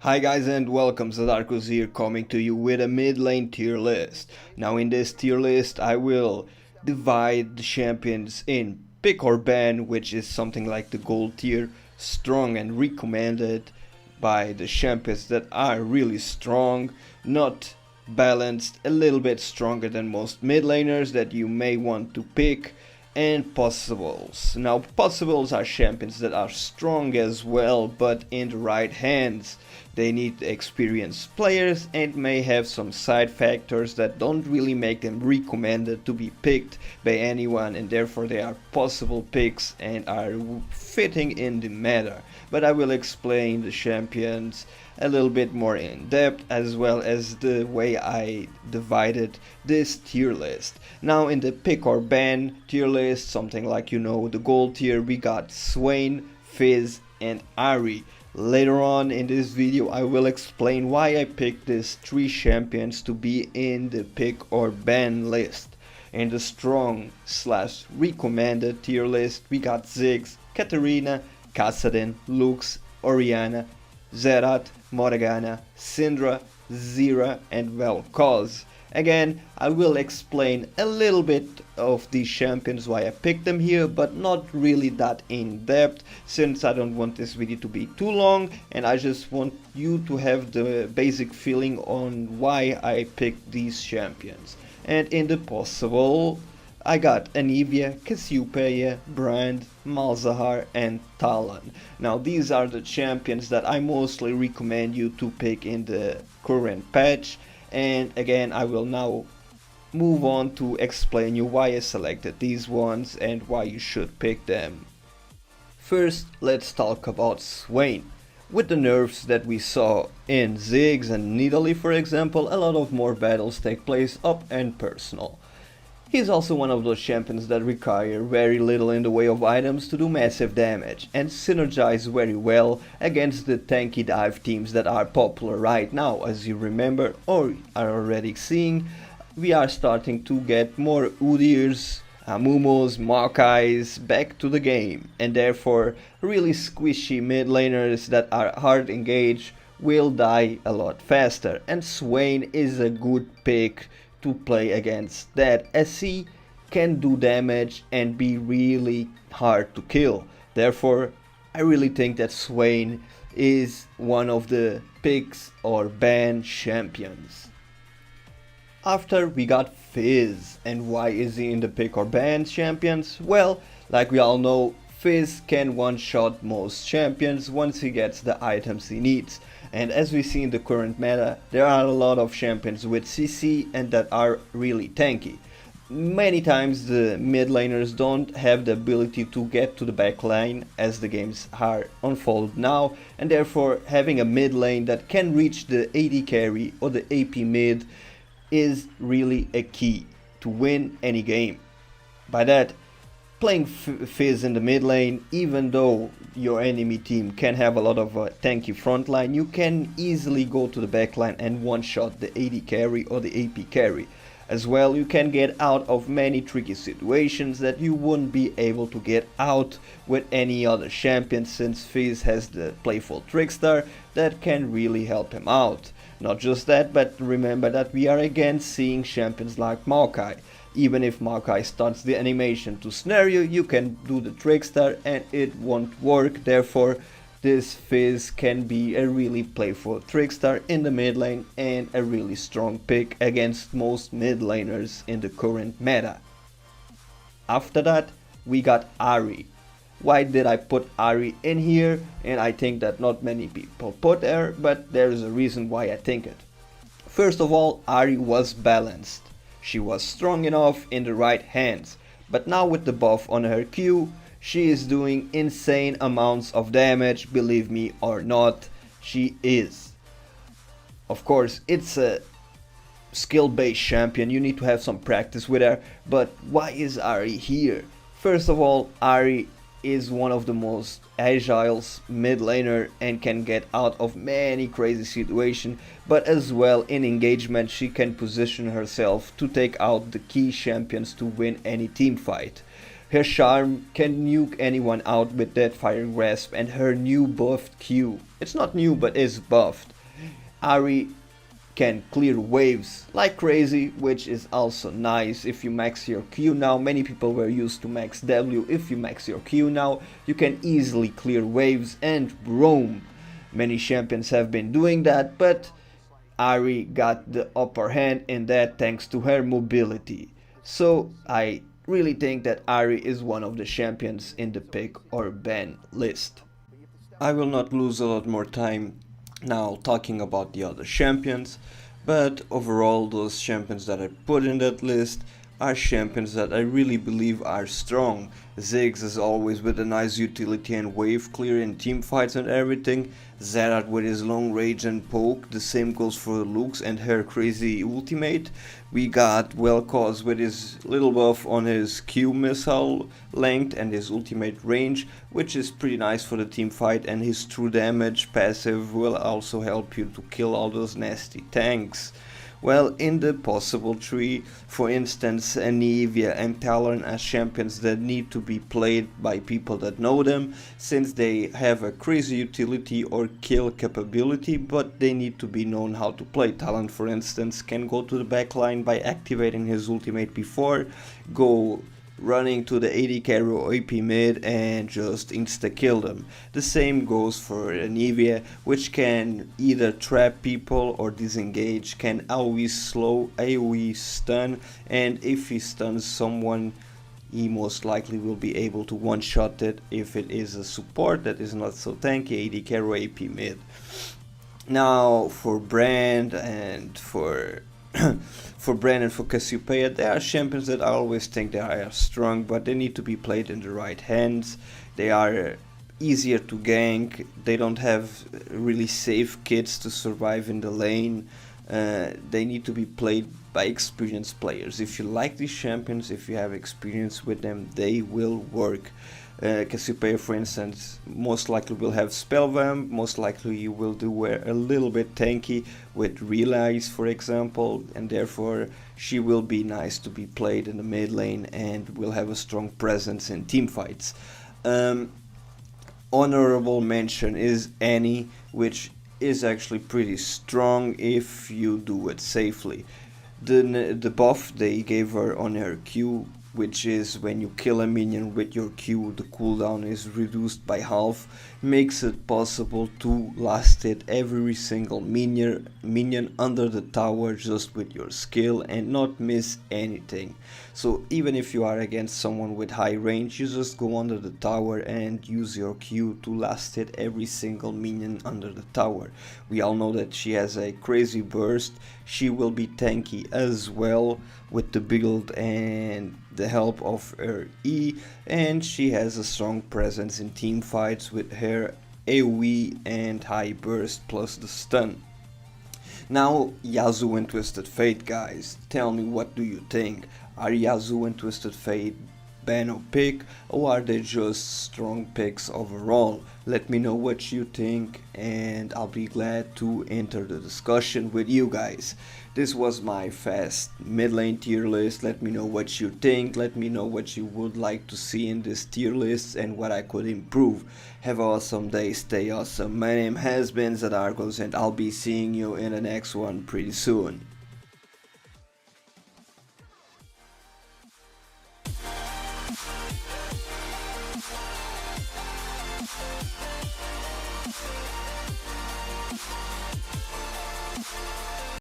Hi guys and welcome, Zadarkus here coming to you with a mid lane tier list. Now in this tier list I will divide the champions in pick or ban, which is something like the gold tier, strong and recommended by the champions that are really strong, not balanced, a little bit stronger than most mid laners that you may want to pick, and possibles. Now possibles are champions that are strong as well, but in the right hands. They need experienced players and may have some side factors that don't really make them recommended to be picked by anyone, and therefore they are possible picks and are fitting in the meta. But I will explain the champions a little bit more in depth, as well as the way I divided this tier list. Now in the pick or ban tier list, something like the gold tier, we got Swain, Fizz and Ahri. Later on in this video I will explain why I picked these three champions to be in the pick or ban list. In the strong slash recommended tier list we got Ziggs, Katarina, Kassadin, Lux, Orianna, Zerat, Morgana, Syndra, Zira and Vel'Koz. Again, I will explain a little bit of these champions, why I picked them here, but not really that in depth, since I don't want this video to be too long and I just want you to have the basic feeling on why I picked these champions. And in the possible, I got Anivia, Cassiopeia, Brand, Malzahar and Talon. Now these are the champions that I mostly recommend you to pick in the current patch. And again, I will now move on to explain you why I selected these ones and why you should pick them. First, let's talk about Swain. With the nerfs that we saw in Ziggs and Nidalee, for example, a lot of more battles take place up and personal. He's also one of those champions that require very little in the way of items to do massive damage and synergize very well against the tanky dive teams that are popular right now. As you remember or are already seeing, we are starting to get more Udyrs, Amumos, Maokais back to the game, and therefore really squishy mid laners that are hard engaged will die a lot faster, and Swain is a good pick to play against that, as he can do damage and be really hard to kill. Therefore, I really think that Swain is one of the picks or ban champions. After we got Fizz, and why is he in the pick or ban champions? Well, like we all know, Fizz can one-shot most champions once he gets the items he needs. And as we see in the current meta, there are a lot of champions with CC and that are really tanky. Many times the mid laners don't have the ability to get to the back line as the games are unfold now, and therefore having a mid lane that can reach the AD carry or the AP mid is really a key to win any game. By that, playing Fizz in the mid lane, even though your enemy team can have a lot of tanky front line, you can easily go to the back line and one-shot the AD carry or the AP carry. As well, you can get out of many tricky situations that you wouldn't be able to get out with any other champion, since Fizz has the playful Trickstar that can really help him out. Not just that, but remember that we are again seeing champions like Maokai. Even if Maokai starts the animation to snare you, you can do the Trickstar and it won't work. Therefore, this Fizz can be a really playful Trickstar in the mid lane and a really strong pick against most mid laners in the current meta. After that, we got Ahri. Why did I put Ahri in here? And I think that not many people put her, but there is a reason why I think it. First of all, Ahri was balanced. She was strong enough in the right hands, but now with the buff on her Q, she is doing insane amounts of damage, believe me or not, she is. Of course, it's a skill-based champion, you need to have some practice with her, but why is Ahri here? First of all, Ahri is one of the most agile mid laner and can get out of many crazy situations, but as well in engagement she can position herself to take out the key champions to win any team fight. Her charm can nuke anyone out with that fire grasp, and her new buffed Q, it's not new but is buffed, Ari can clear waves like crazy, which is also nice if you max your Q now. Many people were used to max W. If you max your Q now, you can easily clear waves and roam. Many champions have been doing that, but Ari got the upper hand in that thanks to her mobility. So I really think that Ari is one of the champions in the pick or ban list. I will not lose a lot more time now talking about the other champions, but overall those champions that I put in that list are champions that I really believe are strong. Ziggs is always with a nice utility and wave clear in team fights and everything. Zadarkus with his long range and poke, the same goes for Lux and her crazy ultimate. We got Vel'Koz with his little buff on his Q missile length and his ultimate range, which is pretty nice for the team fight, and his true damage passive will also help you to kill all those nasty tanks. Well, in the possible tree, for instance, Anivia and Talon as champions that need to be played by people that know them, since they have a crazy utility or kill capability, but they need to be known how to play. Talon, for instance, can go to the backline by activating his ultimate before, go running to the AD carry or AP mid and just insta kill them. The same goes for Anivia, which can either trap people or disengage, can always slow, AoE stun, and if he stuns someone, he most likely will be able to one-shot it if it is a support that is not so tanky, AD carry or AP mid. Now for Brand and for Brand and for Cassiopeia, they are champions that I always think they are strong, but they need to be played in the right hands. They are easier to gank, they don't have really safe kits to survive in the lane. They need to be played by experienced players. If you like these champions, if you have experience with them, they will work. Cassiopeia, for instance, most likely will have Spellvamp, most likely you will do a little bit tanky with Realize, for example, and therefore she will be nice to be played in the mid lane and will have a strong presence in team fights. Honorable mention is Annie, which is actually pretty strong if you do it safely. The buff they gave her on her Q, which is when you kill a minion with your Q, the cooldown is reduced by half, makes it possible to last hit every single minion under the tower just with your skill and not miss anything. So even if you are against someone with high range, you just go under the tower and use your Q to last hit every single minion under the tower. We all know that she has a crazy burst, she will be tanky as well with the build and the help of her E, and she has a strong presence in team fights with her AoE and high burst plus the stun. Now Yasuo and Twisted Fate, guys, tell me, what do you think? Are Yasuo and Twisted Fate ban or pick, or are they just strong picks overall? Let me know what you think and I'll be glad to enter the discussion with you guys. This was my fast mid lane tier list. Let me know what you think, let me know what you would like to see in this tier list and what I could improve. Have an awesome day, stay awesome. My name has been Zadarkus and I'll be seeing you in the next one pretty soon.